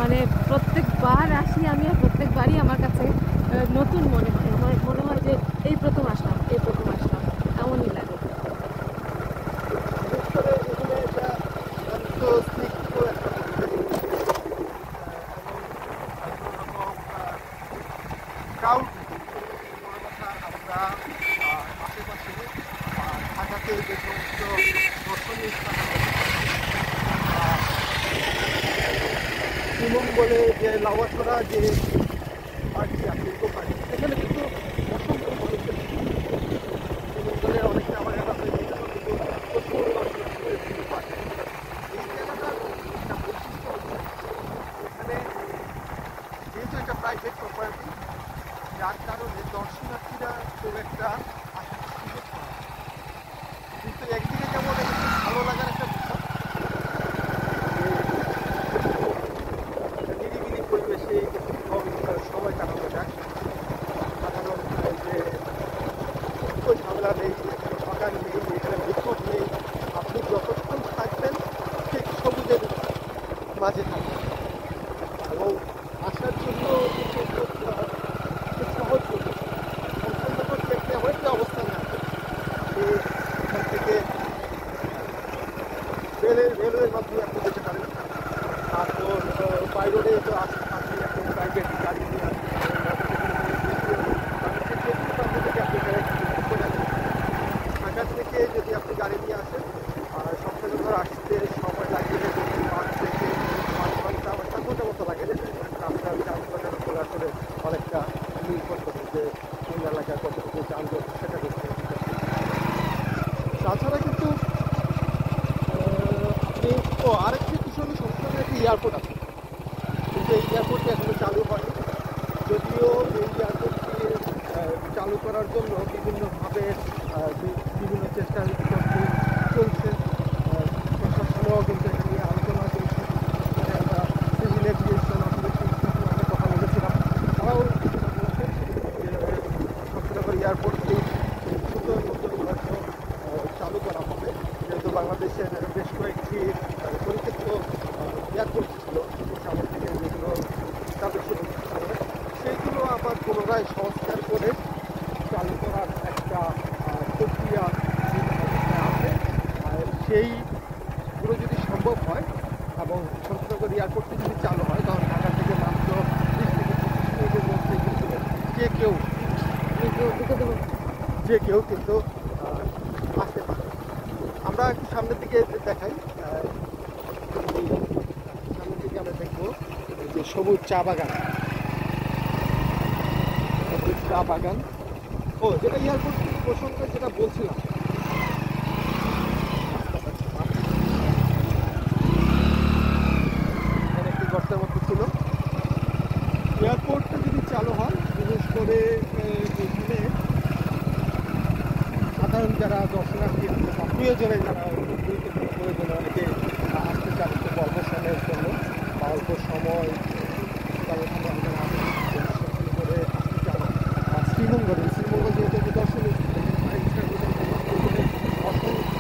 মানে প্রত্যেকবার আসি আমি, আর প্রত্যেকবারই আমার কাছে নতুন মনে হয়। আমার মনে হয় যে এই প্রথম আসলাম, এমনই লাগে। আশেপাশে ঢাকাতে যে সমস্ত দর্শনীয় স্থান শ্রীমঙ্গলে যে লাউয়াছড়া যে পার্টি আছে, ইকো পার্টি, সেখানে কিন্তু অসংখ্য মানুষের শ্রীমঙ্গলে অনেকটা আমার এলাকা হয়ে কিন্তু প্রচুর দর্শনার্থীদের ভিড় পায়। এই জায়গাটার একটা বৈশিষ্ট্য হচ্ছে এখানে যেহেতু এটা প্রাইভেট প্রপার্টি, যার কারণে দর্শনার্থীরা খুব একটা আসার সুযোগ পায়। কিন্তু একদিকে যেমন ভালো লাগার একটা বিষয়, নিরিবিলি পরিবেশে সময় কাটানো যায়। সাধারণ যে কোনো ঝামেলা নেই, বাগান নেই, এখানে বিক্ষোভ নেই, আপনি যতক্ষণ থাকবেন ঠিক সবুজের মাঝে থাকবেন এবং আসার জন্য খুব সহজ করবে। সম্পূর্ণ দেখতে এমন একটা অবস্থান আছে যে এখান থেকে রেলওয়ের মাধ্যমে আপনি যেতে পারেন। তারপর বাই রোডে তো আপনি এখন প্রাইভেট গাড়ি নিয়ে ঢাকা থেকে যদি আপনি গাড়ি নিয়ে আসেন, আর সবথেকে ধর আসতে সময় লাগে 5 থেকে 5 ঘন্টা বা 7 ঘন্টা মতো লাগে। আপনার যানজটের উপর আসলে অনেকটা নির্ভর করে যে কোন এলাকায় কতটুকু যানজট সেটা দেখতে। তাছাড়া কিন্তু আপনি আরেকটি বিষয় হলো সংস্কৃতির একটি এয়ারপোর্ট আছে, কিন্তু এই এয়ারপোর্টটি এখনো চালু হয়নি। যদিও এই এয়ারপোর্টটি চালু করার জন্য বিভিন্নভাবে বিভিন্ন চেষ্টা চলছে, প্রশাসনও কিন্তু এটা নিয়ে আলোচনা চলছে। আমরা সিভিল এভিয়েশন অথরিটির সাথে আমরা কথা বলেছিলাম, তারাও বলেছেন যে শক্তিনগর এয়ারপোর্টটি সুন্দর নতুন হয়তো চালু করা হবে। যেহেতু বাংলাদেশের বেশ কয়েকটি পরিচিত এয়ারপোর্ট ছিল সামনে থেকে, যেগুলো তাদের শুরু সেইগুলো আবার পুনরায় সংস্কার করে চালু করার একটা প্রক্রিয়া আছে। সেইগুলো যদি সম্ভব হয় এবং শক্তিনগর এয়ারপোর্টটি যদি চালু হয়, তখন ঢাকা থেকে মাত্র 20 থেকে 25 মিনিটের মধ্যে কিন্তু যে কেউ কিন্তু আসতে পারে। আমরা একটু সামনের দিকে দেখাই। সামনের দিকে আমরা দেখবো যে সবুজ চা বাগান, যেটা এয়ারপোর্ট প্রসঙ্গে যেটা বলছিলাম, একটি গর্তের মতো ছিল। এয়ারপোর্টটা যদি চালু হয়, বিশেষ করে এখানে সাধারণ যারা দর্শনার্থী আছে বা প্রিয়জনে যারা প্রয়োজনে অনেকে আসতে চান কর্মসংস্থানের জন্য বা অল্প সময় করে আসতে চান শ্রীমঙ্গল যেহেতু দর্শনীয় অসংখ্য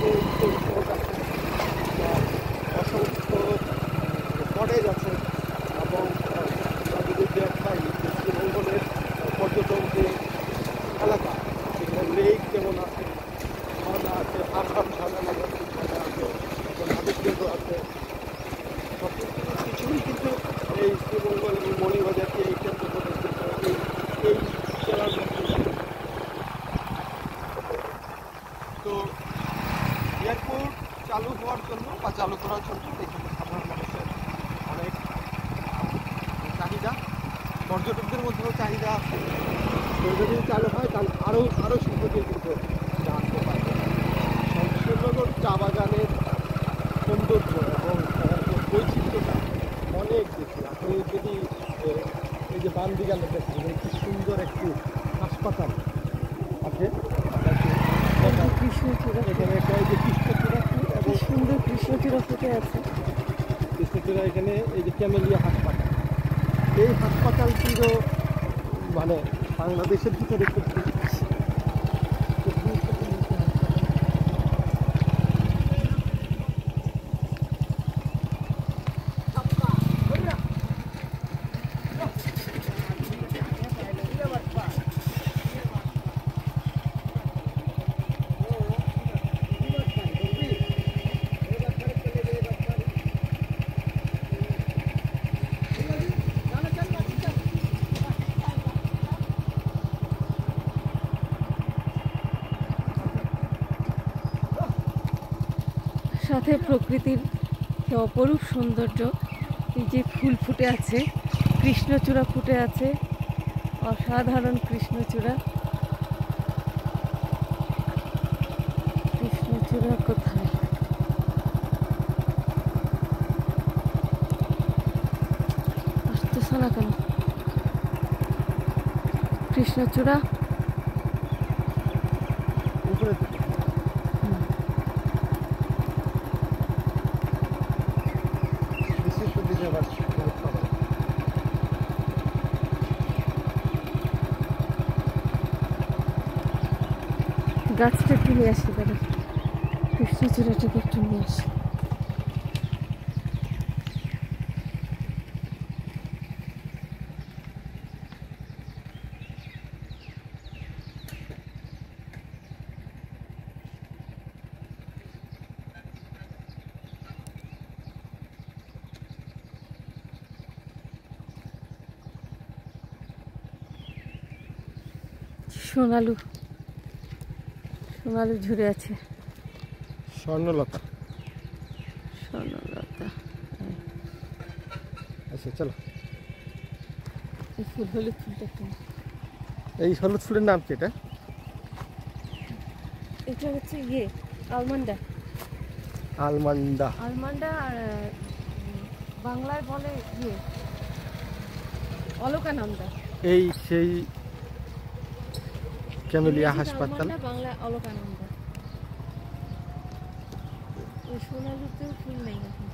কটেজ আছে এবং যদি দেখাই শ্রীমঙ্গলের পর্যটন যে এলাকা, সেখানে লেক যেমন আছে, ঝর্ণা আছে, আসাম ঝর্ণা নামের ঝর্ণা আছে, নাবিকদেরও আছে, সব কিছুই কিন্তু এই শ্রীমঙ্গল এবং মণিবাজারকে এই কেন্দ্র করে এই জেলার মধ্যে। তো এয়ারপোর্ট চালু হওয়ার জন্য বা চালু করার জন্য এখানে সাধারণ মানুষের অনেক চাহিদা, পর্যটকদের মধ্যেও চাহিদা আছে। যদি চালু হয় তাহলে আরও সহজে কিন্তু আসতে পারবে। শমশেরনগর চা বাগানের সৌন্দর্য এবং বৈচিত্র্যটা অনেক বেশি। আপনি যদি এই যে বাম দিকে আমরা দেখছি, একটি সুন্দর একটি হাসপাতাল আছে, এখানে একটা এই যে কৃষ্ণচূড়া এবং সুন্দর কৃষ্ণচূড়া ফুটে আছে। কৃষ্ণচূড়া এখানে এই যে ক্যামেলিয়া হাসপাতাল, এই হাসপাতালটিরও মানে বাংলাদেশের ভিতরে খুব সাথে প্রকৃতির যে অপরূপ সৌন্দর্য, এই যে ফুল ফুটে আছে, কৃষ্ণচূড়া ফুটে আছে, অসাধারণ কৃষ্ণচূড়া। কৃষ্ণচূড়া কোথায়? আসতেছ না কেন? কৃষ্ণচূড়া উপরে থেকে। বিশিষ্ট দিনে আবার খাবার। গাছটা একটু নিয়ে আসি, তাহলে কৃষ্ণচূড়াটাকে একটু নিয়ে আসি। সোনালু, সোনালু ঝরে আছে। স্বর্ণলতা। স্বর্ণলতা। আচ্ছা চলো। এই ফুল হলুদ ফুলটা কেন? এই হলুদ ফুলের নাম কি এটা? এটা হচ্ছে ইয়ে আলমান্ডা। আলমান্ডা। আলমান্ডা আর বাংলায় বলে ইয়ে অলকানন্দা। এই সেই ক্যামেলিয়া হাসপাতাল। বাংলা অলকানন্দা। ওই সোনালুতেও ফুল নেই এখন,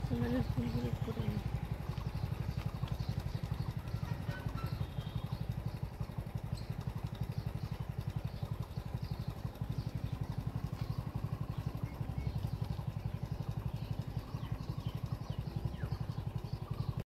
সোনালুর ফুলগুলো করে নেই।